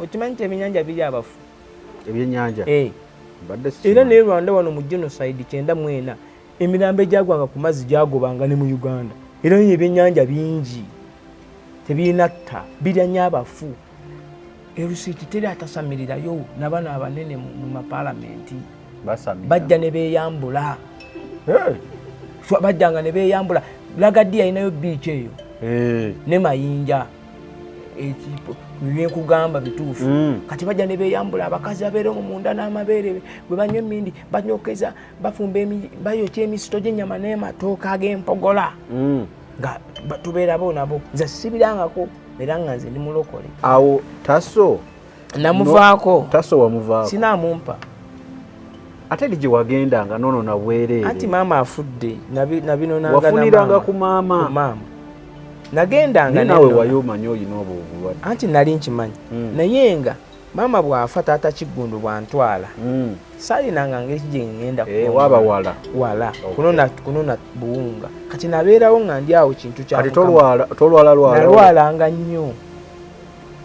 okimanyi ebyennyanja biri abafu ebyennyanja era ne Rwanda wano mu genocide 94 emirambo egyagwanga ku mazzi gyagobanga ne mu Uganda era ebyennyanja bingi tebinatta birya nnyo abafu erusiiti teri atasamirirayo nabano abanene mu mapalamenti bajja ne beeyambula bajjanga ne beeyambula Lagadi alinayo biici eyo ne Mayinja byenkugamba bituufu kati bajja ne beeyambula abakazi abeera munda n'amabeere bwe banywa emmindi banyokeza bafumba bayokya emisito gy'ennyama n'amatooka ag'empogola nga tubeerabo nabo nze sibirangako era nga nze ndi mulokole awo Tasso namuvaako Tasso wamuvaako sinamumpa ate gye wagendanga nono na bwereere anti maama afudde nabinonanga wafuniranga ku maama nagendanga nawe wayomanya oyina obwo obulwadde anti nali nkimanyi naye nga maama bw'afa taata Kiggundu bw'antwala saalinanga ngeri gye ngenda waba wala kunona buwunga kati nabeerawo nga ndi awo kintu kati tolwalanga nnyo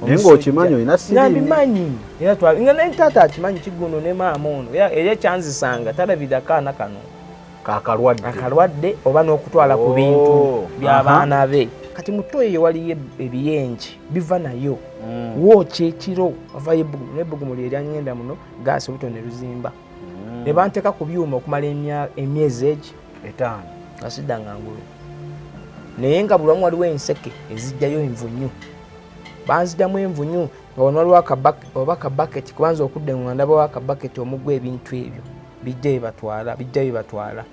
naye ng'okimanyi olina nabimanyi era nga naye taata akimanyi Kiggundu ne maama ono era kyanzisanga talabira akaana kano akalwadde oba n'okutwala ku bintu by'abaana be kati muto eyo waliyo ebiyenje biva nayo wookya ekiro avayo ebbugumu n'ebbugumu lye lyangenda muno gaasi obuto ne luzimba ne banteeka ku byuma okumala emyezi 5 asiddanga ngulu naye nga buli wamu waliwo enseke ezijjayo envunyu banzijjamu envunyu nga wano waliwo oba akabaketi kubanza okudde nga ndabawo akabaketi omugwa ebintu ebyo bijjayo batwala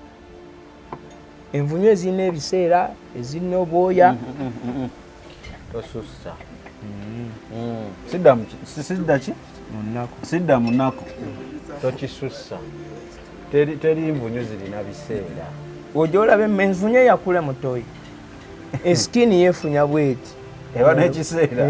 envunyu ezirina ebiseera ezirina obwoya tosussa sidda munaku tokisussa teri nvunyu zirina biseera ojja olaba envunyu eyakula mutoyi esikini yeefunya bweti eba n'ekiseera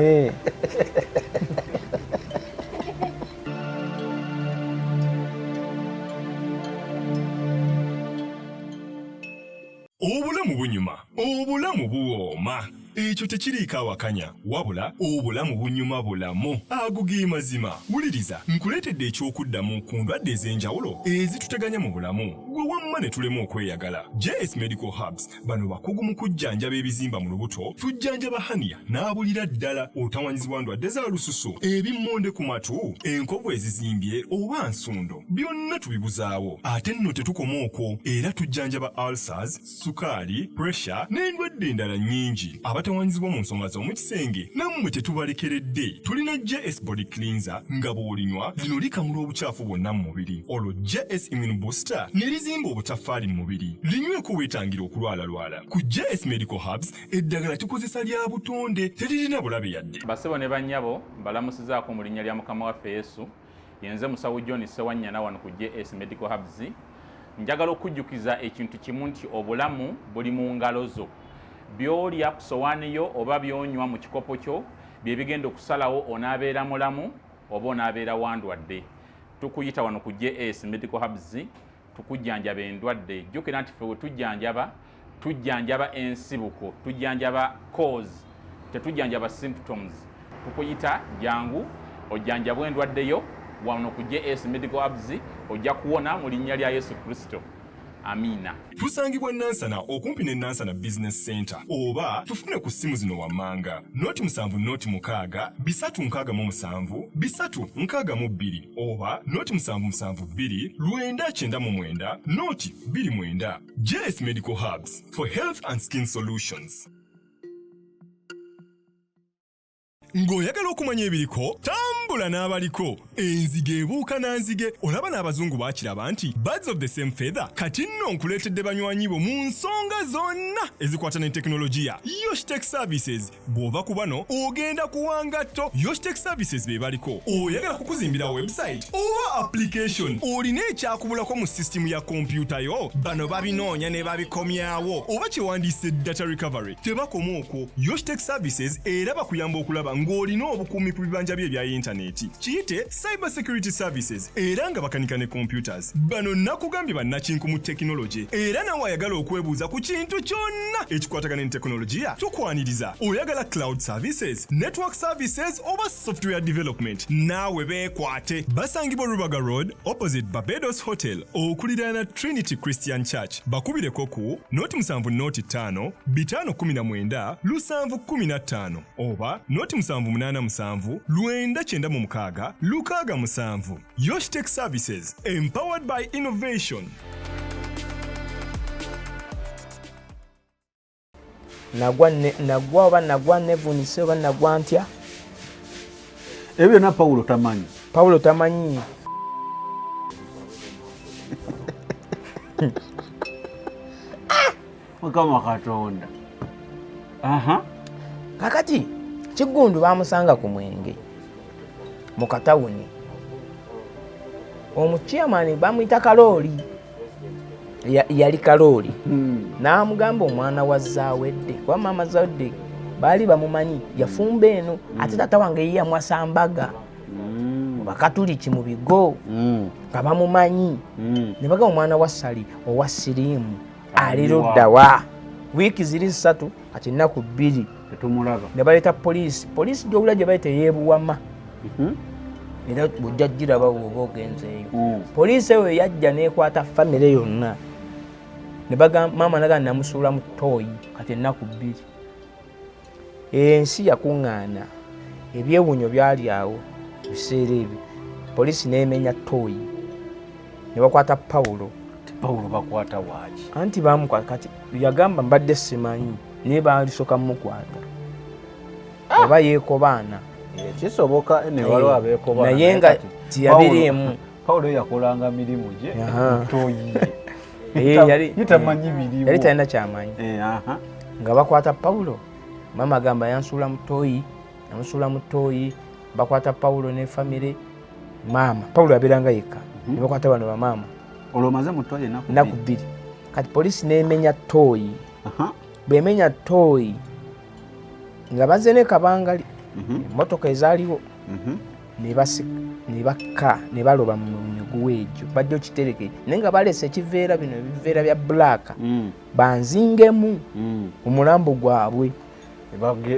obulamu bunyuma obulamu buwooma ekyo tekiriiko awakanya wabula obulamu bunyuma bulamu agugi mazima wuliriza nkuleetedde ekyokuddamu ku ndwadde ez'enjawulo ezituteganya mu bulamu gwe wamma ne tulema okweyagala. JS Medical Hubs bano bakugu mu kujjanjaba ebizimba mu lubuto tujjanjaba hania n'abulira ddala otawanyizibwa ndwadde za lususu ebimmonde ku matu enkovu ezizimbye oba nsundo byonna tubibuzaawo ate nno tetukoma okwo era tujjanjaba ulcers sukaali pressure n'endwadde endala nnyingi abatawanyizibwa mu nsonga z'omukisenge nammwe tetubalekeredde tulina JS body cleanser nga bw'olinywa lino likamula obucaafu bwonna mu mubiri olwo JS immune booster ne lizimba obutafaali mu mubiri linyweko weetangira okulwalalwala ku JS Medical Hubs eddagala tukozesa lya butonde teririna bulabe yadde. Basebo ne bannyabo mbalamusizaako mu linnya lya Mukama waffe Yesu yenze musawo John Sewanyana wano ku JS Medical Hubs. Njagala okujjukiza ekintu kimu nti obulamu buli mu ngalo zo. Byolya ku sowaani yo oba byonywa mu kikopo kyo bye bigenda okusalawo onaabeera mulamu oba onaabeera wandwadde. Tukuyita wano ku JS Medical Hubs tukujjanjaba endwadde. Jjukira nti ffe tujjanjaba ensibuko, tujjanjaba cause, tetujjanjaba symptoms. Tukuyita jangu ojjanjabwa endwadde yo wano ku JS Medical Hubs ojja kuwona mu linnya lya Yesu Kristo. Amina. Tusangibwa Nansana okumpi ne Nansana Business Center oba tufune ku simu zino wammanga noti 7 noti 6 367 362 oba noti 772 999 noti 29. JS Medical Hubs for health and skin solutions. Ng'oyagala okumanya ebiriko tambula n'abaliko enzige ebuuka na nzige olaba n'abazungu baakiraba nti birds of the same feather kati nno nkuleetedde banywanyi bo mu nsonga zonna ezikwata ne tekinologiya. Yoshtech Services bw'ova ku bano ogenda kuwangatto. Yoshtech Services be baliko oyagala kukuzimbira website oba application olina ekyakubulako mu system ya kompyuta yo bano babinoonya ne babikomyawo oba kyewandiise data recovery tebakoma okwo. Yoshtech Services era bakuyamba okulaba ng'olina obukuumi ku bibanja bye ebya internet intaneti. Kiyite Cyber Security Services era nga bakanika ne computers. Bano nakugambye bannakinku mu tekinologi era nawe ayagala okwebuuza ku kintu kyonna ekikwatagana ne tekinologiya tukwaniriza. Oyagala cloud services, network services oba software development, naawe beekwate. Basangibwa Rubaga Road opposite Barbados Hotel okuliraana Trinity Christian Church. Bakubireko ku noti 7 noti 5 519 715 oba noti 787 996 667. Yosh Tech Services, empowered by innovation. Nagwa oba nagwa nevunise oba nagwa ntya? Ebyo na Paulo tamanyi. Paulo tamanyi. Mukama Katonda. Kakati Kigundu bamusanga ku Mwenge mu katawuni. Omuchairman bamuyita Kalooli. Yali Kalooli. N'amugamba omwana wa Zawedde. Kwa mama Zawedde bali bamumanyi yafumba eno ate tata wange ye yamwasambaga. Bakatuliki mu bigo nga bamumanyi. Ne baga omwana wa Sali owa Sirimu aliruddawa. Wiiki ziri 3 ati ennaku 2 tetumulaba. Ne baleeta poliisi gy'owulira gye bayita yeebuwama. Era bujja giraba oba ogenzeeyo. Poliisi eyo yajja n'ekwata famire yonna. Ne bagamba maama nagamba namusuula mu ttooyi kati ennaku 2. Ensi yakuŋŋaana, ebyewunyo byali awo biseera ebyo. Poliisi n'emenya ttooyi ne bakwata Paulo. Paulo bakwata waaki? Anti bamukwata kati yagamba mbadde simanyi naye baalisooka mmukwata oba yeekobaana. Kisoboka ne waliwo abeekobaana naye nga tiyabiriemu. Paulo yakolanga mirimu gye ttooyi ye tamanyi mirimu. Yali talina kyamanyi. Nga bakwata Paulo, maama agamba yansuula mu ttooyi, namusuula mu ttooyi, bakwata Paulo ne famire. Maama Paulo yabeeranga yekka ne bakwata bano bamaama. Olwo maze mu ttooyi ennaku 2. Kati poliisi n'emenya ttooyi. Bw'emenya ttooyi nga bazze ne kabangali emmotoka ezaaliwo ne bakka ne baloba mu miguwa egyo bajja okitereke naye nga balese ekiveera bino ebiveera bya bbulaaka banzingemu omulambo gwabwe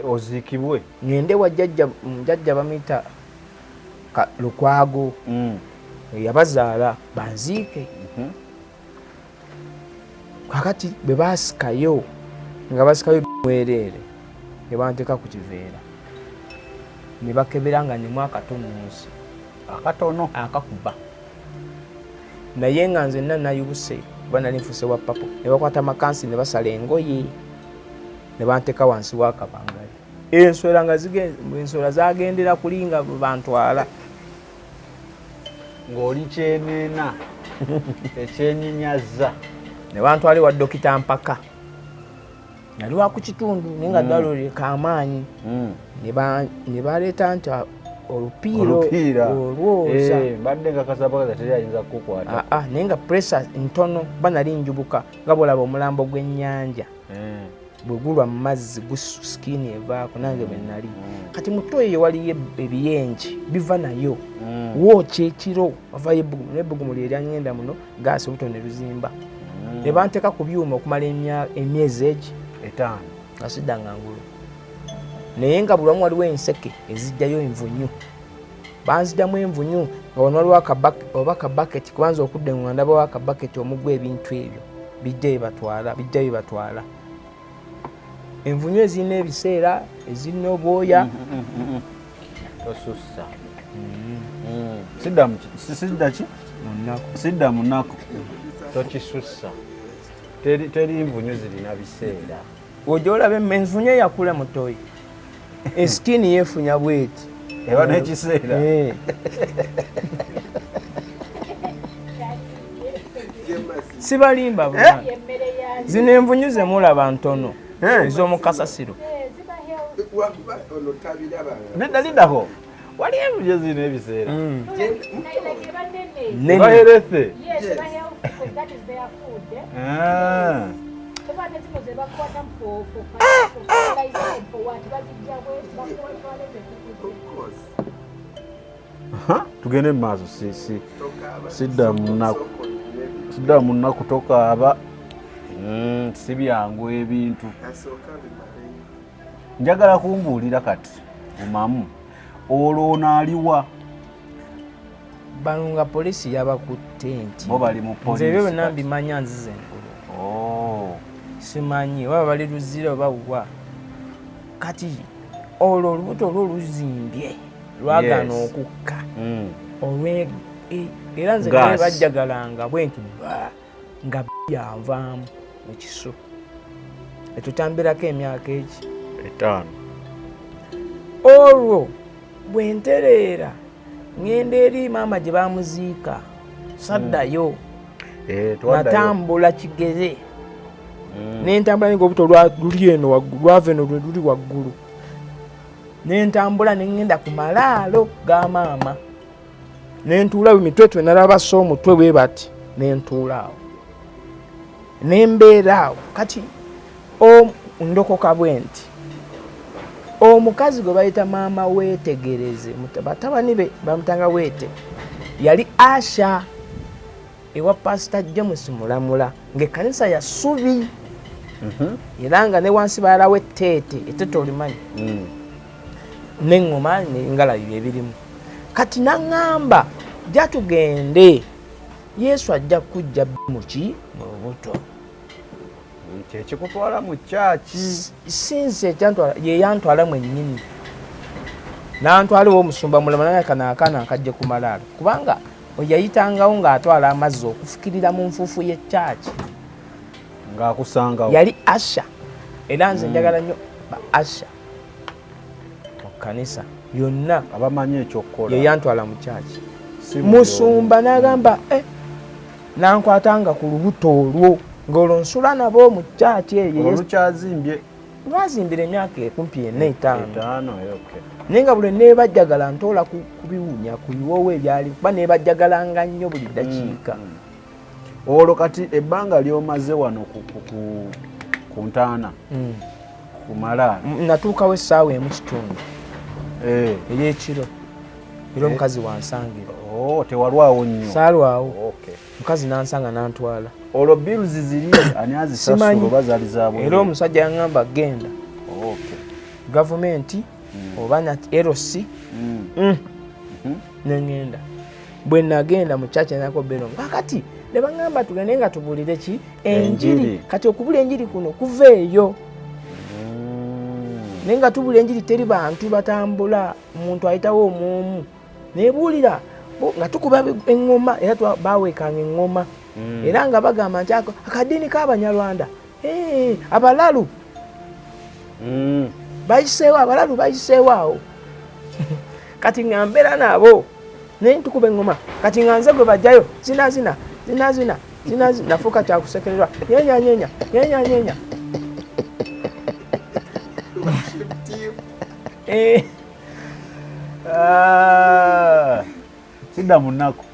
oziikibwe. ngende wa jjajja bamuyita Lukwago yabazaala banziike. Kakati bwe baasikayo nga basikayo mwereere ne banteeka ku kiveera ne bakebera nga nemu akatonoosi akatono akakuba naye nga nzenna nayubuse kuba nali nfuse wa papo. Ne bakwata makansi ne basala engoye ne banteeka wansi wa kabangali. Enswera nga enswera zagendera kulinga bantwala ng'oli kyeneena ekyenyinyaza. Ne bantwali wa Dokita Mpaka yali wa ku kitundu naye nga ddwaliro ly'ekamaanyi. Ne baleeta nti olupiira olwoza. Mbadde nga kasabakaza teri ayinza kukwata. Naye nga pressure ntono kuba nali njubuka nga bw'olaba omulambo gw'ennyanja bwe gulwa mu mazzi gusikini evaako nange bwe nali. Kati mu ttooyi waliyo ebiyenje biva nayo wookya ekiro bavayo n'ebbugumu lye lyangenda muno gaasi obuto ne luzimba. Ne banteeka ku byuma okumala emyezi 5 nga siddanga ngulu. Naye nga buli wamu waliwo enseke ezijjayo envunyu. Banzijjamu envunyu nga wano waliwo oba akabaketi kubanza okudde nga ndabawo akabaketi omugwa ebintu ebyo bijjayo batwala. Envunyu ezirina ebiseera ezirina obwoya. Tosussa. Sidda munaku tokisussa. Teri nvunyu zirina biseera. Ojja olaba envunyu eyakula mu ttooyi esikini yeefunya bweti eba n'ekiseera. Sibalimba bwana. Zino envunyu ze mulaba ntono ez'omu Kasasiro. Nedaliddako waliyo envunyu zirina ebiseera. Baherese. tugende maaso sidda munaku tokaaba si byangu ebintu njagala kumbuulira kati mumamu olwo onaaliwa bano nga poliisi yabakutte nti bo bali mu poliisi nze ebyo byonna mbimanya nzize enkulu simanyi oba bali luzira oba wa kati olwo olubuto olwo luzimbye lwagaana okukka era nze naye bajjagalanga bwenti nga yanvaamu mu kiso etutambirako emyaka eki 5 olwo bwentereera ngenda eri maama gye bamuziika saddayo natambula kigere nentambula nga obuto luli eno waggulu lwava eno luli waggulu nentambula nengenda ku malaalo ga maama nentuula mitwetwe nalabasa omutwe bwe bati nentuula awo nembeera awo kati ndokoka bwe nti omukazi gwe bayita maama weetegereze batabani be bamutanga Weete yali Asha ewa Pastor James Mulamula ng'ekkanisa ya Ssubi era nga ne wansi baalawo ettete olimanyi n'eŋŋoma n'engalabi ebirimu kati naŋŋamba jja tugende Yesu ajja kujja muki mu lubuto kyekikutwala mu kyaki sinze ekyantwala ye yantwala mwennyini nantwala omusumba mulama naye kanaakana akajje ku malaalo kubanga oyayitangawo ng'atwala amazzi okufukirira mu nfuufu y'ekyaki ng'akusangawo yali Asha era nze njagala nnyo ba Asha mu kkanisa yonna abamanyi ekyokukola ye yantwala mu kyaki musumba n'agamba nankwatanga ku lubuto olwo ng'olwo nsula nabo mu kyaki eyo olukyazimbye lwazimbira emyaka ekumpi 4-5 naye nga buli neebajjagala ntoola kubiwunya ku biwoowo ebyali kuba neebajjagalanga nnyo buli ddakiika olwo kati ebbanga lyomaze wano ku ntaana ku malaalo natuukawo essaawa emu kitundu ey'ekiro era omukazi wansangira tewalwawo nnyo saalwawo mukazi nansanga nantwala olwo bills ziri ani azisasula oba zaali zaabwe era omusajja yaŋŋamba genda gavumenti oba na LC neŋŋenda bwe nagenda mu kyaki nako berongo kakati ne baŋŋamba tugende nga tubuulire ki enjiri kati okubula enjiri kuno kuva eyo naye nga tubula enjiri teri bantu batambula omuntu ayitawo omwomu nebuulira nga tukuba eŋŋoma era baweekanga eŋŋoma era nga bagamba nti akaddiini k'Abanyarwanda abalalu bayiseewo abalalu bayiseewo awo kati nga mbeera nabo naye ntukuba eŋŋoma kati nga nze gwe bajjayo zinazina nafuuka kyakusekererwa nyenya sidda munaku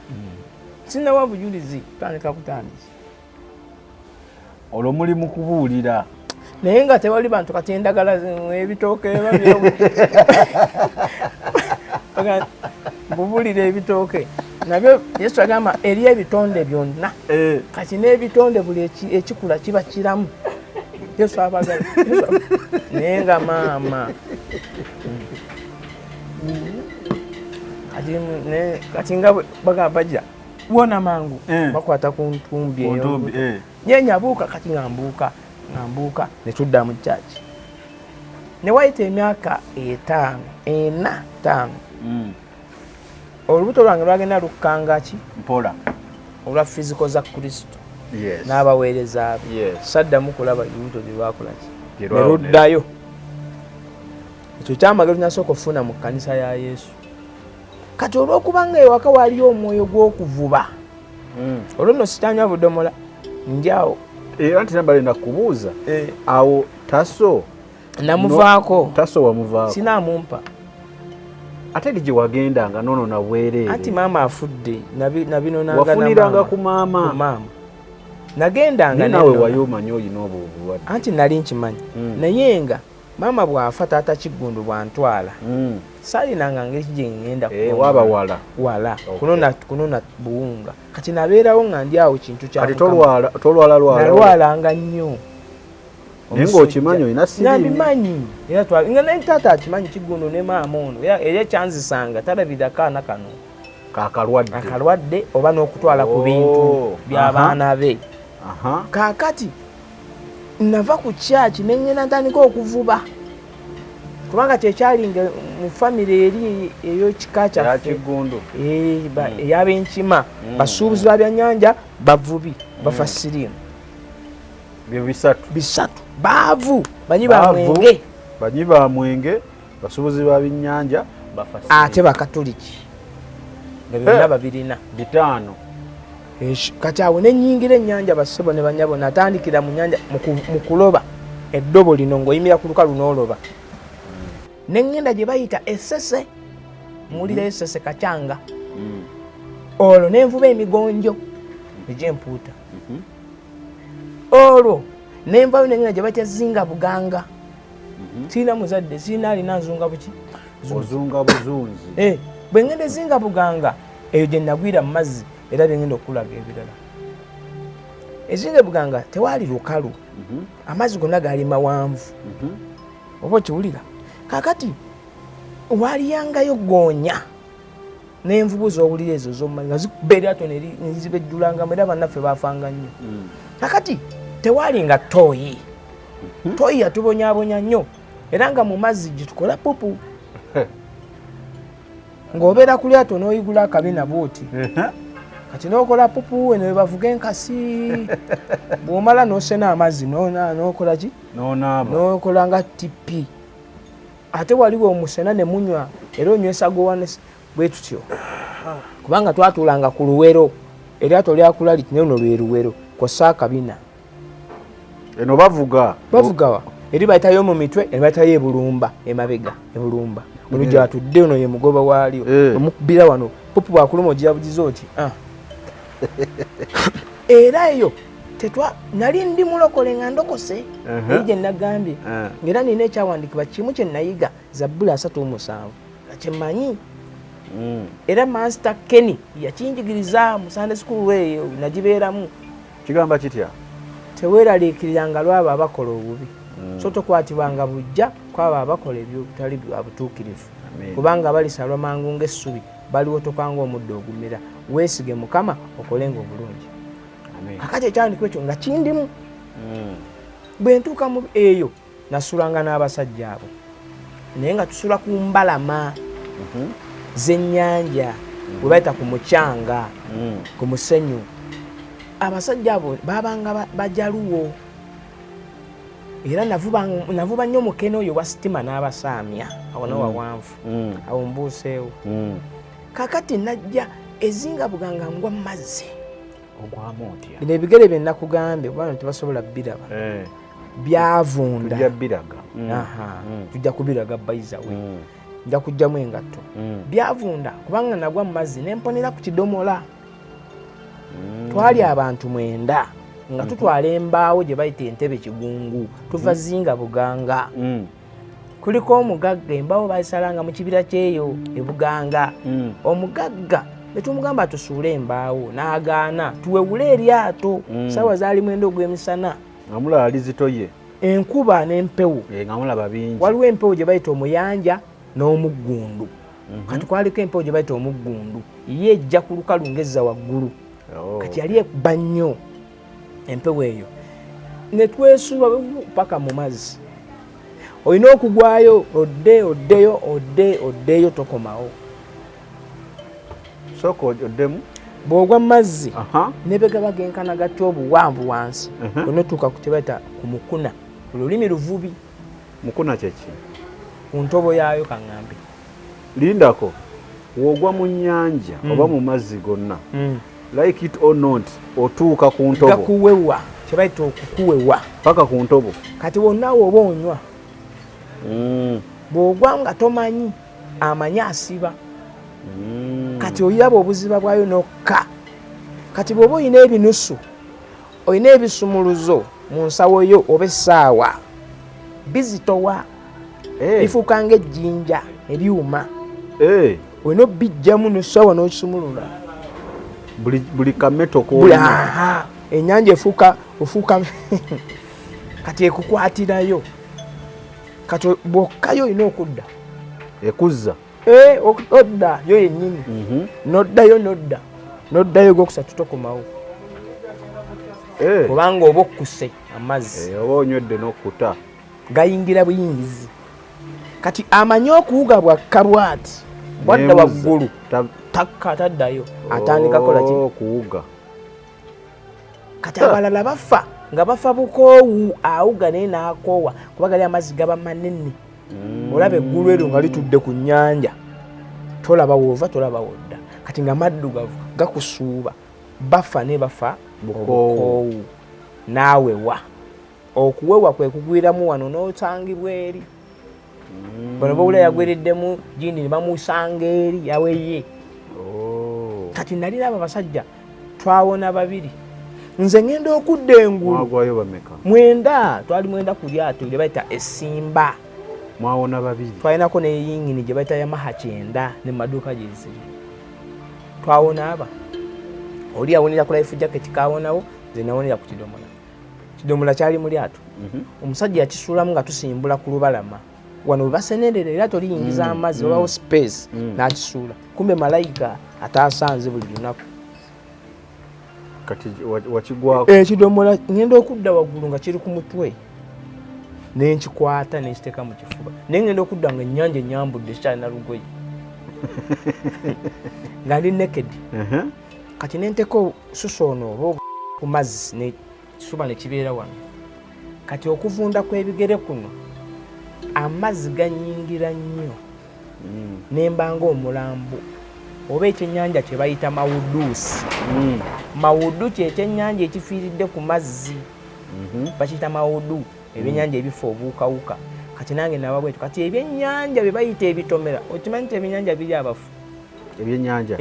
sinawa bujulizi tandika kutandisa olwo muli mu kubuulira naye nga tewali bantu kati endagala ebitooke bubuulira ebitooke nabyo Yesu agamba eri ebitonde byonna kati n'ebitonde buli ekikula kiba kiramu Yesu abagala naye nga maama kati nga bagamba bajja wona mangu bakwata ku ntumbi eyo nyenyabuuka kati ngambuuka ne tudda mu kyaki ne wayita emyaka 5 olubuto lwange lwagenda lukkanga ki mpola olwa fiziko za Kristo n'abaweereza be saddamu kulaba olubuto bye lwakola ki ne luddayo ekyo kyamagero nasooka okufuna mu kkanisa ya Yesu kati olw'okubanga ewaka waliyo omwoyo gw'okuvuba olwo nno sitanywa budomola njawo era nti nabalenda kubuuza awo taso namuvaako taso wamuvaako sinamumpa ate gye wagendanga nono na bwereere anti maama afudde nabino wafuniranga ku maama nagendanga nawe wayomanyi olina obwo obulwadde anti nali nkimanyi naye nga mama bwafa taata Kiggundu bwantwala saalinanga ngeri gye ngenda waba wala kunona buwunga kati nabeerawo nga ndi awo kintu kya kati tolwalanga nnyo naye ng'okimanyi olina siriimu nabimanyi era nga naye taata akimanyi Kiggundu ne maama ono era ekyanzisanga talabira kaana kano akalwadde oba n'okutwala ku bintu by'abaana be kaakati nava ku kyaki nengenda ntandika okuvuba kubanga kyekyalinga mu famire eri ey'ekika kyaffe ey'ab'enkima basuubuzi ba byannyanja bavubi bafa siriimu byo bisatu baavu banyi ba mwenge basuubuzi ba byennyanja ate bakatoliki nga byonna babirina 5 kati awo nenyingira ennyanja basebo ne banyabo natandikira mu nyanja mu kuloba eddobo lino ng'oyimira ku lukalu n'oloba nengenda gye bayita essese muwulira essese kacyanga olwo nenvuba emigonjo egy'empuuta olwo nenvayo nengenda gye bayita zinga buganga sirina muzadde sirina alina nzunga buki ozunga buzunzi bwe ngenda ezinga buganga eyo gye nagwira mu mazzi era byengenda okulaga ebirala ezinga buganga tewaali lukalu amazzi gonna gaali mawanvu oba okiwulira kakati waliyangayo goonya n'envubu z'owulira ezo z'omumazzi nga zikuba eryato nezibejjulangamu era bannaffe baafanga nnyo kakati tewaali nga tooyi yatubonyaabonya nnyo era nga mu mazzi gyetukola pupu ng'obeera ku lyato n'oyigula akabina bwoti kati n'okola pupu eno webavuga enkasi bw'omala n'osena amazzi n'okola ki n'okola nga tipi ate waliwo omusena ne munywa era onywesa gowane bwe tutyo kubanga twatuulanga ku luwero eryato lyakula litineno lwe luwero kosa akabina eno bavuga eri bayitayo mu mitwe eri bayitayo ebulumba emabega ebulumba olujja watudde ono ye mugoba waalyo omukubira wano pupu bwakuluma ogiyabugiza oti era eyo nali ndi mulokole nga ndokose eri gye nagambye era nina ekyawandikibwa kimu kye nayiga Zabbuli 37 nga kyemmanyi era Master Kenny yakinjigiriza mu Sunday school eyo nagibeeramu kigamba kitya teweeraliikiriranga lwabo abakola obubi so tokwatibwanga bujja kwabo abakola ebyobutali bwa butuukirivu kubanga balisalwa mangu ng'essubi baliwo tokanga omuddo ogumira weesige Mukama okolenga obulungi kakati ekyandikibwa ekyo nga kindimu bwe ntuuka mu eyo nasulanga n'abasajja abo naye nga tusula ku mbalama z'ennyanja bwe bayita ku mucanga ku musenyu abasajja abo babanga bajaluwo era navuba nnyo mukene oyo wa sitima n'abasaamya awo nawawanvu awo mbuuseewo kakati najja ezinga buganga ngwa mu mazzi bino ebigere bye nakugambye kubanga tebasobola biraba byavunda tujja kubiraga bayizawe nja kujjamu engatto byavunda kubanga nagwa mu mazzi nemponera ku kidomola twali abantu 9 nga tutwala embaawo gye bayita entebe kigungu tuva zinga buganga kuliko omugagga embaawo bazisalanga mu kibira kyeyo ebuganga omugagga netumugamba tusuule embaawo n'agaana tuwewule eryato sawa zaali mwenda ogw'emisana ngamulaba ali zitoye enkuba n'empewo ngamulaba bingi waliwo empewo gye bayita omuyanja n'omuggundu kati kwaliko empewo gye bayita omuggundu ye ejja ku lukalu ngezza waggulu kati yali ekuba nnyo empewo eyo ne twesuba paka mu mazzi olina okugwayo oddeyo tokomawo soko oddemu bw'ogwa mu mazzi nebegaba genkana gatta obuwanvu wansi onotuuka ku kyebayita ku mukuna olulimi luvubi mukuna kyeki ku ntobo yaayo kaŋŋambe lindako wogwa mu nnyanja oba mu mazzi gonna like it or not otuuka ku ntobo gakuwewa kyebayita okukuwewa paka ku ntobo kati wonnaawe oba onywa bw'ogwa nga tomanyi amanyi asiba kati oyiraba obuziba bwayo nokka kati bw'oba oyina ebinusu oyina ebisumuluzo mu nsawo yo oba essaawa bizitowa lifuuka ng'ejjinja eryuma olina obbijjamu n'essaawa n'okisumulula buli kameto koona ennyanja efuuka kati ekukwatirayo kati bwokkayo olina okudda ekuzza odda yo yennyini noddayo gwokusatu tokomawo kubanga oba okkuse amazzi oba onywedde n'okkuta gayingira buyingizi kati amanyi okuwuga bwakka bw'ati bwadda waggulu takka taddayo atandika kolaki kuwuga kati abalala bafa nga bafa bukoowu awuga naye n'akoowa kuba gali amazzi gaba manene olaba eggulu eryo nga litudde ku nnyanja tolaba woova tolaba wodda kati nga maddugavu gakusuuba bafa ne bafa obukoowu naawewa okuwewa kwe kugwiramu wano n'osangibwa eri bano bawula yagwiriddemu jindi ne bamusanga eri yaweye kati nalina abo basajja twawona babiri nze ngenda okudda engulu mwenda twali mwenda ku lyato lye bayita essimba mwawona babiri twalinako neyingini gye bayita Yamaha 9 ne maduuka gyeziri twawona aba oli yawonera ku life jacket kawonawo nze nawonera ku kidomola kyali mu lyato omusajja yakisuulamu nga tusimbula ku lubalama wano basenenderera eryato liyingiza amazzi wabawo space n'akisuula kumbe malayika ataasanze buli lunaku kati wakigwako ekidomola ngenda okudda waggulu nga kiri ku mutwe nenkikwata nenkiteeka mu kifuba naye ngenda okudda nga ennyanja enyambudde kikyalina lugoye nga ndi naked kati nenteko susono oba ku mazzi nekisuba nekibeera wano kati okuvunda kw'ebigere kuno amazzi ganyingira nnyo nembanga omulambo oba ekyennyanja kye bayita mawuduusi mawudu kyekyennyanja ekifiiridde ku mazzi bakiyita mawudu ebyennyanja ebifa obuukawuka kati nange naba bwetu kati ebyennyanja bye bayita ebitomera okimanyi nti ebyennyanja biri abafu ebyennyanja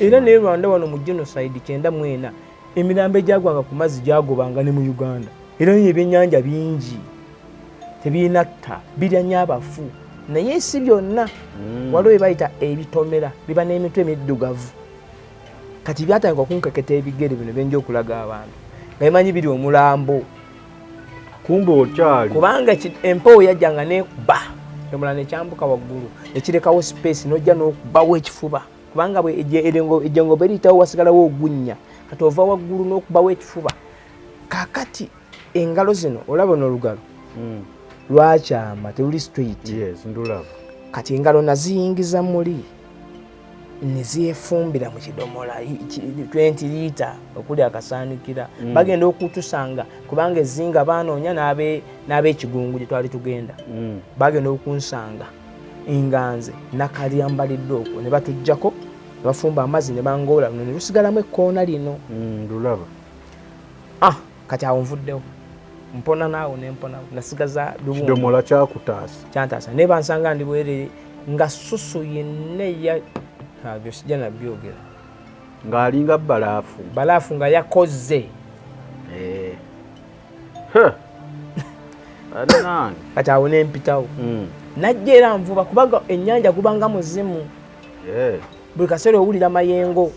era naye Rwanda wano mu genocide 94 emirambo egyagwanga ku mazzi gyagobanga ne mu Uganda era naye ebyennyanja bingi tebinatta birya nnyo abafu naye si byonna waliwo bye bayita ebitomera biba n'emitwe emiddugavu kati byatandika okunkeketa ebigere bino byenja okulaga abantu nga bimanyi biri omulambo kumbe okyali kubanga empewo yajjanga nekuba omulala nekyambuka waggulu nekirekawo space nojja n'okubawo ekifuba kubanga ejjengo beriyitawo wasigalawo ogunnya kati ova waggulu n'okubawo ekifuba kakati engalo zino olaba n'olugalo lwakyama teluli straight ndulaba kati engalo naziyingiza muli nezyefumbira mu kidomola 20 liita okuli akasaanikira bagenda okutusanga kubanga ezinga baanoonya n'abekigungu gye twali tugenda bagenda okunsanga inganze nakalyambalidde okwo ne batujjako ne bafumba amazzi ne bangoola luno ne lusigalamu ekkoona lino ndulaba kati awo nvuddewo mpona naawo nemponawo nasigaza kidomola kyantaasa naye bansanga ndi bwerere nga susu yenna byo sijja nabyogera ng'alinga balaafu nga yakoze kati awo nempitawo najja era nvuba kubanga ennyanja gubanga muzimu buli kaseera owulira mayengo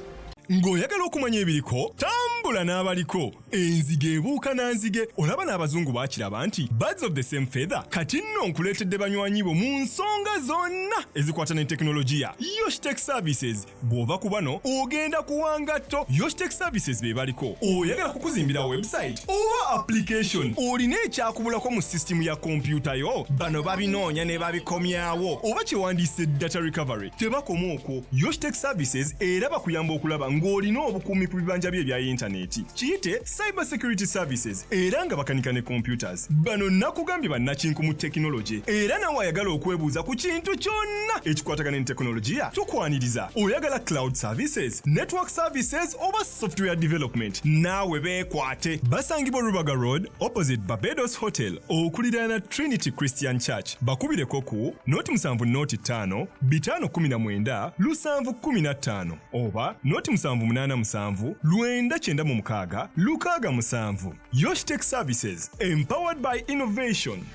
ng'oyagala okumanya ebiriko tambula n'abaliko enzige ebuuka nanzige olaba n'abazungu baakiraba nti birds of the same feather kati nno nkuleetedde banywanyi bo mu nsonga zonna ezikwata ne tekinologiya Yoshitech Services bw'ova ku bano ogenda kuwanga tto Yoshitech Services be baliko oyagala kukuzimbira website oba application olina ekyakubulako mu sisitimu ya kompyuta yo bano babinoonya ne babikomyawo oba kyewandiise data recovery tebakoma okwo Yoshitech Services era bakuyamba okulaba ng'olina obukuumi ku bibanja bye ebya intaneti kiyite cyber security services era nga bakanika ne computers bano nakugambye bannakinku mu tekinologi era nawe ayagala okwebuuza ku kintu kyonna ekikwatagana ne tekinologiya tukwaniriza oyagala cloud services network services oba software development naawe beekwate basangibwa Rubaga Road opposite Barbados Hotel okuliraana Trinity Christian Church bakubireko ku noti 7 noti 5 519 715 oba noti 787 996 667 Yoshitech Services empowered by innovation.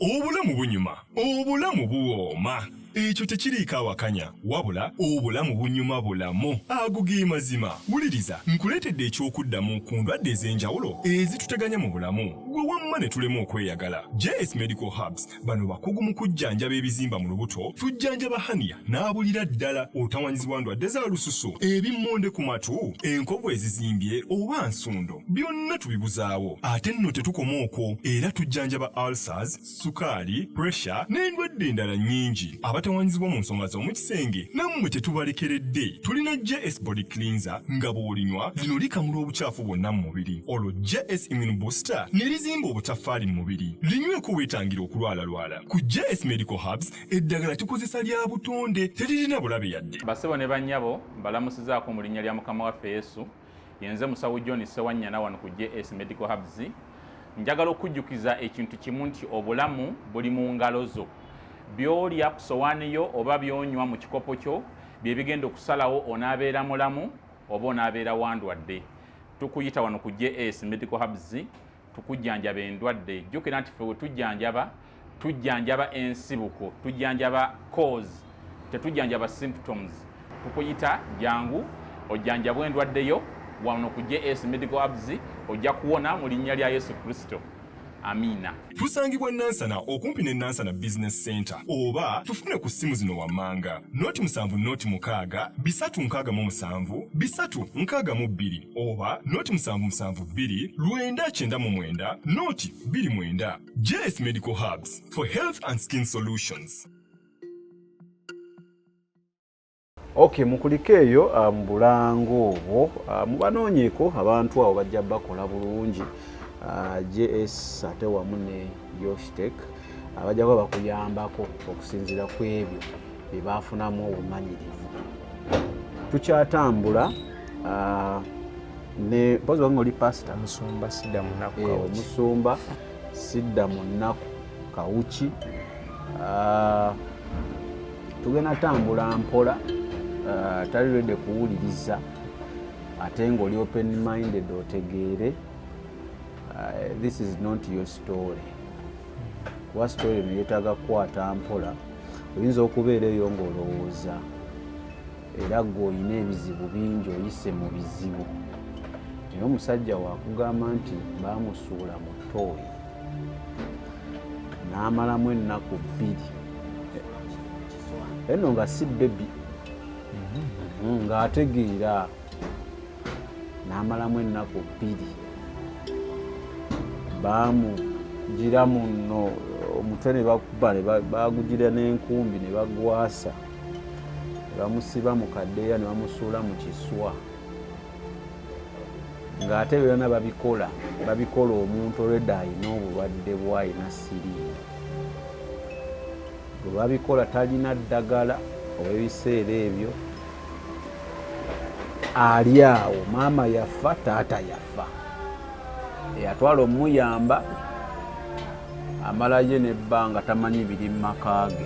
Obulamu bunyuma, obulamu buwooma. Ekyo tekiriiko awakanya wabula obulamu bunyuma bulamu agugi mazima. Wuliriza nkuleetedde ekyokuddamu ku ndwadde ez'enjawulo ezituteganya mu bulamu gwe wamma ne tulema okweyagala. JS Medical Hubs bano bakugu mu kujjanjaba ebizimba mu lubuto, tujjanjaba hania n'abulira ddala otawanyizibwa ndwadde za lususu, ebimmonde ku matu, enkovu ezizimbye oba nsundo, byonna tubibuzaawo. Ate nno tetukoma okwo, era tujjanjaba ulcers, sukaali, pressure n'endwadde endala nnyingi. Abatawanyizibwa mu nsonga z'omu kisenge nammwe tetubalekeredde. Tulina JS Body Cleanser nga bw'olinywa lino likamula obucaafu bwonna mu mubiri. Olwo JS Immune Booster ne lizimba obutaffaali mu mubiri. Linyweko weetangira okulwalalwala. Ku JS Medical Hubs eddagala tukozesa lya butonde teririna bulabe yadde. Basebo ne bannyabo mbalamusizaako mu linnya lya Mukama waffe Yesu. Yenze musawo John Sewanyana wano ku JS Medical Hubs. Njagala okujjukiza ekintu kimu nti obulamu buli mu ngalo zo. Byolya ku sowaani yo oba byonywa mu kikopo kyo bye bigenda okusalawo onaabeera mulamu oba onaabeera wandwadde. Tukuyita wano ku JS Medical Hubs tukujjanjaba endwadde. Jjukira nti ffe we tujjanjaba ensibuko, tujjanjaba cause, tetujjanjaba symptoms. Tukuyita jangu ojjanjabwa endwadde yo wano ku JS Medical Hubs ojja kuwona mu linnya lya Yesu Kristo. Amina. Tusangibwa Nansana okumpi ne Nansana Business Center oba tufune ku simu zino wammanga noti 7 bisatu nkaga mu 7 bisatu nkaga mu 2 oba noti 772 999 noti 29. JS Medical Hubs for health and skin solutions. Okay, mukuliko eyo Bulango obwo mubanoonyeeko abantu abo bajja bakola bulungi. JS ate wamu ne Yoshtek abajja kuba bakuyambako okusinziira ku ebyo bye baafunamu obumanyirivu. Tukyatambula ne mpozi wange oli pastor Musumba Sidda Munaku Kawuki. Musumba Sidda Munaku Kawuki. Tugenda tambula mpola, tali ready kuwuliriza ate ng'oli open minded otegeere. This is not your story. Kuba story neyeetaaga kukwata mpola, oyinza okubeera eyo ng'olowooza era gwe olina ebizibu bingi, oyise mu bizibu. Naye omusajja waakugamba nti baamusuula mu ttooyi n'amalamu ennaku 2. Eno nga si bebi ng'ategeera n'amalamu ennaku 2. Bamugira muno omutwe ne bakuba ne bagugira n'enkumbi ne bagwasa, ne bamusiba mu kaddeeya ne bamusuula mu kiswa. Ng'ate byonna babikola omuntu olwedda alina obulwadde bw'alina siriimu. Bwe babikola talina ddagala olw'ebiseera ebyo, ali awo, maama yafa, taata yafa. Eyatwala omuyamba amalayo n'ebbanga tamanyi biri mu maka ge.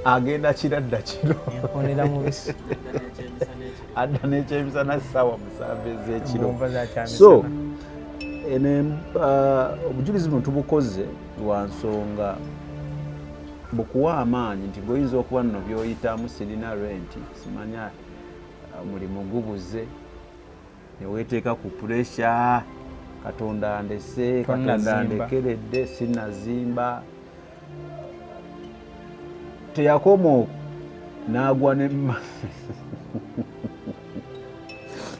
Agenda kiradda kiro adda n'ekyemisana ssaawa 7 ez'ekiro. So obujulizi buno tubukoze lwa nsonga bukuwa amaanyi nti bw'oyinza okuba nno by'oyitamu sirina renti, simanya omulimu gubuze, ne weeteeka ku puresha, Katonda ndese, Katonda ndekeredde, sinazimba. Teyakoma okwo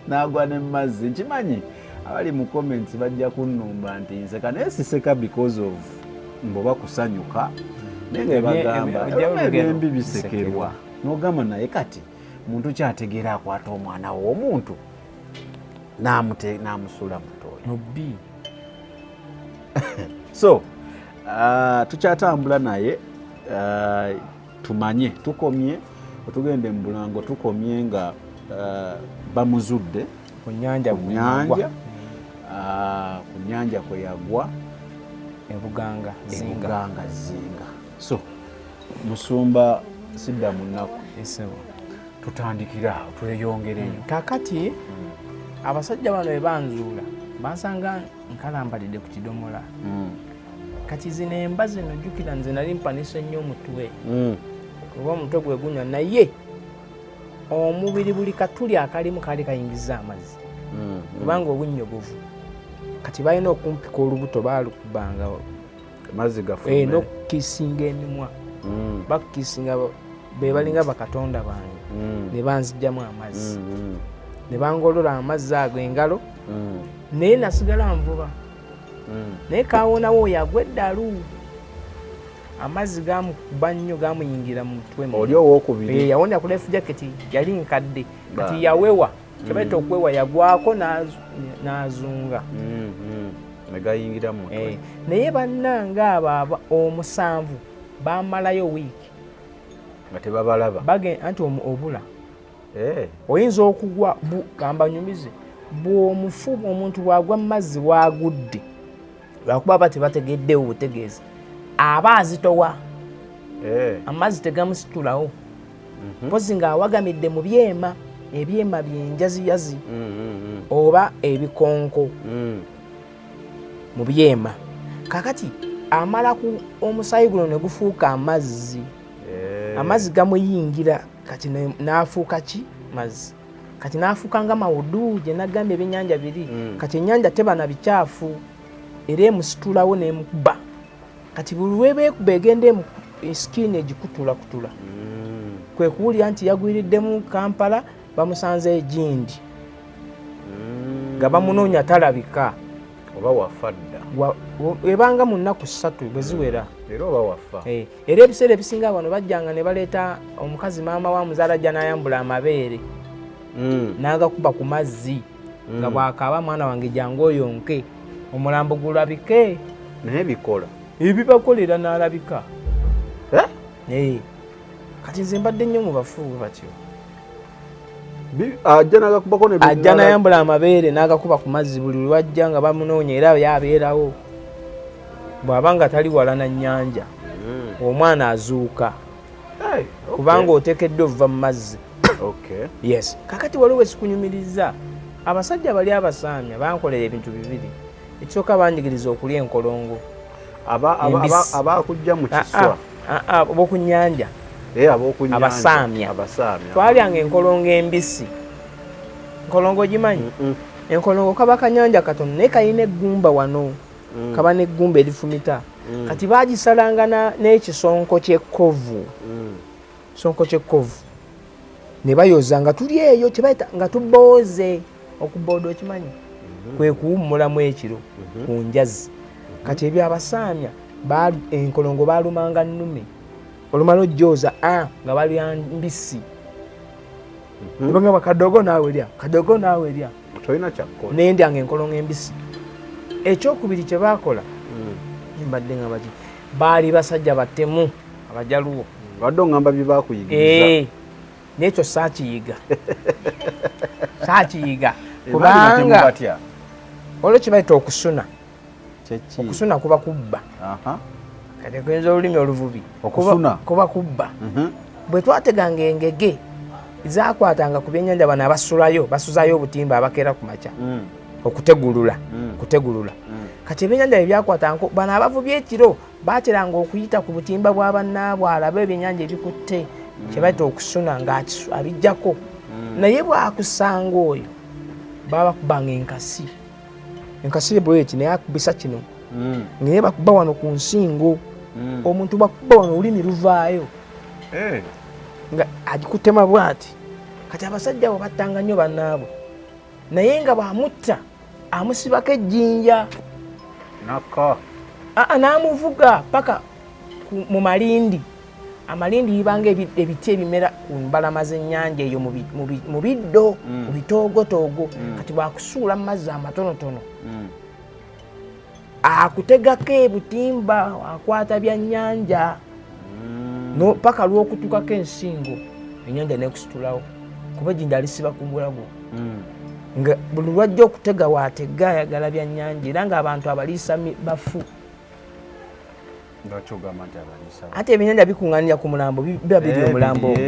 n'agwa ne mazzi. Nkimanyi abali mu comments bajja kunnumba nti nseka, naye siseka because of mboba kusanyuka, naye nga bagamba ebintu bisekerwa. N'ogamba naye kati muntu kyategeera akwata omwana w'omuntu n'amusuula mu ttooyi. So tukyatambula naye, tumanye tukomye, otugende mu Bulango tukomye nga bamuzudde ku nnyanja ku nnyanja kwe yagwa Ebuganga Zinga. So Musumba Sidda Munaku, tutandikira awo tweyongereyo. Kakati abasajja bano bwe banzuula bansanga nkalambalidde ku kidomola kati zino emba zino jjukira nze nali mpanise nnyo omutwe kuba omutwe gwe gunywa naye omubiri buli katuli akalimu kaali kayingiza amazzi kubanga obunnyogovu kati balina okumpika olubuto baalukubanga amazzi gafume n'okukisinga emimwa bakukisinga be balinga bakatonda bange ne banzijjamu amazzi ne bangolola amazzi ago engalo naye nasigala nvuba naye kawonawo oyo agweddalu amazzi gamukuba nnyo gamuyingira mu mutwe oli owookubiri yawonera ku life jacket yali nkadde kati yawewa kyebaita okwewa yagwako n'azunga negayingira mu mutwe naye bannanga abo omusanvu bamalayo wiiki nga tebabalaba anti obula oyinza okugwa gamba nyumize bw'omufu omuntu bwagwa mu mazzi wagudde lwakuba aba tebategeddewo butegeezi aba azitowa amazzi tegamusitulawo mpozi ng'awagamidde mu byema ebyema byenjaziyazi oba ebikonko mu byema kakati amala ku omusaayi guno ne gufuuka amazzi amazzi gamuyingira kati n'afuuka ki mazzi kati n'afuuka nga mawudu gye nagambye ebyennyanja biri kati ennyanja teba na bicaafu era emusitulawo n'emukuba kati buli lwebeekuba egenda esikini egikutulakutula kwe kuwulira nti yagwiriddemu Kampala bamusanze egindi nga bamunoonya talabika oba wafa dda ebanga mu nnaku 3 bwe ziwera era oba wafa era ebiseera ebisinga bano bajjanga ne baleeta omukazi maama wa muzaala ajja n'ayambula amabeere n'agakuba ku mazzi nga bw'akaaba mwana wange jangu oyonke omulambo gulabike naye bikola ebibakolera n'alabika kati nze mbadde nnyo mu bafuuwe batyo ajja n'ayambula amabeere n'agakuba ku mazzi buli lwajja nga bamunoonya era yabeerawo bw'aba nga tali wala na nnyanja omwana azuuka kubanga oteekeddwa okuva mu mazzi yes kakati waliwo esikunyumiriza abasajja bali abasaamya bankolera ebintu bibiri ekisooka banjigiriza okulya enkolongo abakujja mu kiswa abokunnyanja abasaamya twalyanga enkolongo embisi enkolongo gimanyi enkolongo kaba kanyanja katono naye kalina eggumba wano kaba neggumba erifumita kati bagisalanga n'ekisonko ky'ekkovu kisonko ky'ekkovu ne bayoza nga tuli eyo kyebayita nga tubooze okubooda okimanyi kwe kuwummulamu ekiro ku njazi kati ebyabasaamya enkolongo balumanga nnume olumala ojjooza nga balya mbisi nga bakadogo naawe lya kadogo naawe lya tolina kyakkola nendyanga enkolongo embisi ekyokubiri kye baakola mbadde nga bati baali basajja batemu abajaluwo badde oŋŋamba bye baakuyigiriza nekyo saakiyiga kubanga olwo kyebayita okusuna okusuna kuba kubba kati kuyinza olulimi oluvubi kuba kubba bwe twateganga engege zakwatanga ku byennyanja bano abasulayo basuzayo obutimba abakeera ku makya okutegulula kati ebyennyanja ebyakwatanga bano abavubi ekiro bateranga okuyita ku butimba bwa bannaabwe alaba ebyennyanja ebikutte kyebayita okusuna ng'abijjako naye bwakusanga oyo babakubanga enkasi bweti naye akubisa kino naye bakuba wano ku nsingo omuntu bakuba wano olulimi luvaayo nga agikutema bwati kati abasajja bo battanga nnyo bannaabwe naye nga bwamutta amusibako ejjinja n'amuvuga paka mu malindi amalindi yibanga ebiti ebimera ku mbalama z'ennyanja eyo mu biddo mu bitoogotogo kati bwakusuula mu mazzi amatonotono akutegako ebutimba akwata bya nnyanja paka lw'okutukako ensingo ennyanja nekusitulawo kuba ejjinja alisiba ku bulago nga buli lwajja okutega watega ayagala bya nnyanja era ng'abantu abaliisa bafu ate ebyennyanja bikuŋŋaanira ku mulambo biba biri omulambo ogwo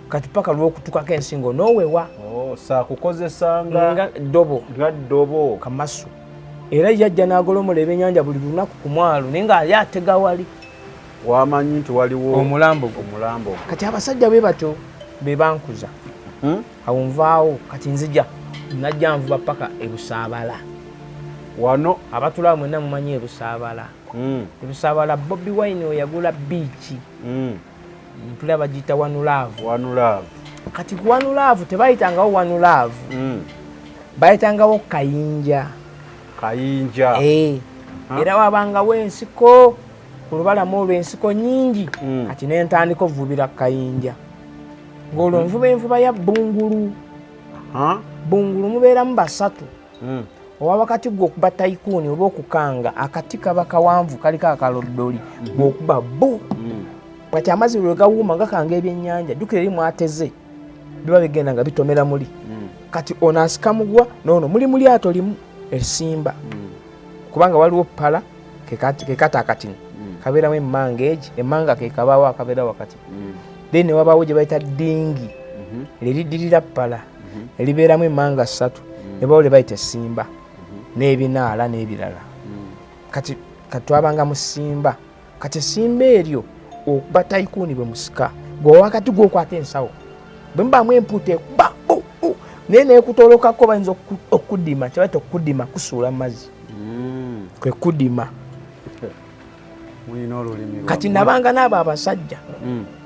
kati paka lw'okutukako ensingo n'owewa saakukozesanga nga ddobo kamasu era yajja n'agolomola ebyennyanja buli lunaku ku mwalo naye nga ali atega wali wamanyi nti waliwo omulambo kati abasajja bwe batyo be bankuza awo nvaawo kati nzija najja nvuba paka ebusaabala wano abatulaba mwenna mumanyi ebusaabala ebusaabala Bobi Wine oyagula biiki mpula bagiyita wanulaavu kati ku wanulaavu tebayitangawo wanulaavu bayitangawo kayinja era wabangawo ensiko ku lubalama olwo ensiko nyingi kati nentandika ovubira kayinja ng'olwo nvuba envuba ya bbungulu mubeeramu basatu owa wakati gwe okuba tayikuuni oba okukanga akati kaba kawanvu kaliko akaloddoli gweokuba bu kati amazzi lwe gawuuma gakanga ebyennyanja jjukira eri mwateze biba bigenda nga bitomera muli kati ono asikamugwa noono muli mu lyato limu esimba kubanga waliwo pala kekata akatini kabeeramu emmanga kekabaawo akabeera wakati then wabaawo gye bayita dingi liriddirira pala eribeeramu emmanga 3 nebaawo lye bayita esimba n'ebinaala n'ebirala kati twabanga mu simba kati esimba eryo okuba tayikuuni bwe musika gwe wakati gwokwata ensawo bwe mubaamu empuuta ekuba naye neekutolokako bayinza okudima kyebayita okudima kusuula mu mazzi kwe kudima kati nabanga n'abo abasajja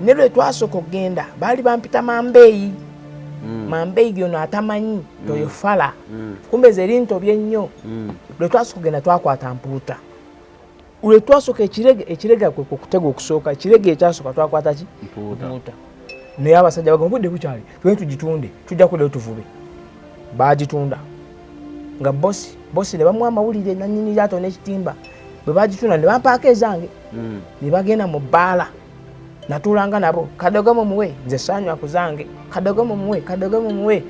ne lwe twasooka okgenda baali bampita mambeeyi gyono atamanyi toyo fala kumbe ze lintobye nnyo lwe twasooka okgenda twakwata mpuuta lwe twasooka ekirega kwe kutega okusooka ekirega ekyasooka twakwata ki mpuuta naye abasajja bagamba budde bukyali twe tugitunde tujja kuddayo tuvube bagitunda nga bosi ne bamuwa amawulire nannyini lyato n'ekitimba bwe bagitunda ne bampaako ezange ne bagenda mu bbaala natuulanga nabo kadogomo muwe nze sanywa ku zange kadogomo muwe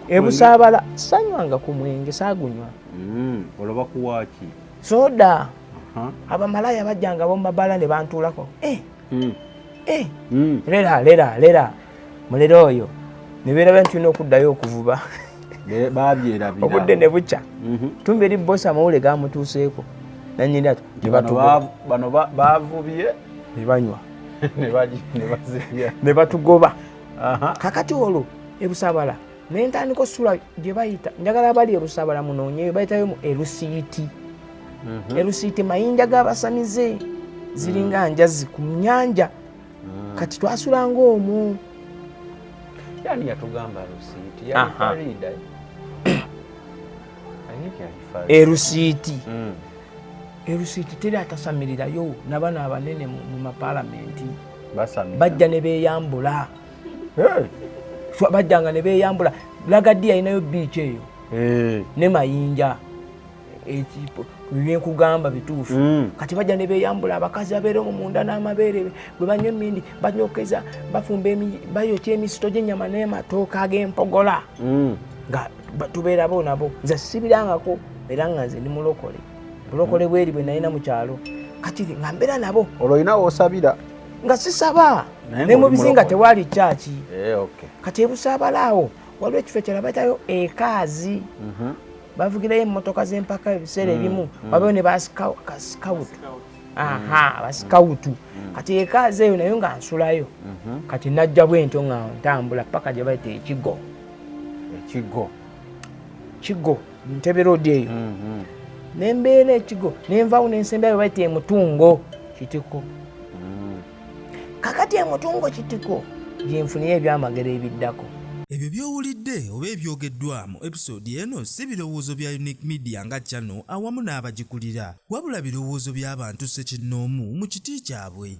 ebusaabala sanywanga ku mwenge saagunywa olaba kuwaaki soda abamalaya bajjanga bomu mabbaala ne bantuulako lera mulero oyo ne beeraba nti tulina okuddayo okuvuba babyerabira obudde ne bukya tumba eri bosi amawule gamutuuseeko nannyini ato bano bavubye ne banywa ne batugoba kakati olwo ebusaabala nentandika osula gye bayita njagala abali ebusaabala munoonyeyo bayitayo erusiiti erusiiti mayinja g'abasamize ziringa njazi ku nnyanja kati twasulanga omwo yani yatugamba rusiiti yali Farida erusiiti teri atasamirirayo nabano abanene mu mapalamenti bajja ne beeyambula bajjanga ne beeyambula Lagadi alinayo biici eyo ne mayinja byenkugamba bituufu kati bajja ne beeyambula abakazi abeera omwo munda n'amabeere bwe banywa emmindi banyokeza bafumba bayokya emisito gy'ennyama n'amatooka ag'empogola nga tubeera bo nabo nze sibirangako era nga nze ndi mulokole bulokole bweri bwe nalina mu kyalo kati nga mbeera nabo olwo olina woosabira nga sisaba ne mu bizinga tewali kyaki kati ebusaabala awo waliwo ekifo ekirala bayitayo ekaazi bavugirayo emmotoka z'empaka ebiseera ebimu wabeewo ne basikawutu basikawutu kati ekaazi eyo nayo nga nsulayo kati najja bwentyo nga ntambula paka gye bayita ekigo Ntebe road eyo nembeera ekigo nenvaawo nensembayo bayita emutungo kitiko kakati emutungo kitiko gyenfuniyo ebyamagero ebiddako. Ebyo by'owulidde oba ebyogeddwa mu episode eno si birowoozo bya Unique Media nga channel awamu n'abagikulira wabula birowoozo by'abantu ssekinnoomu mu kiti kyabwe.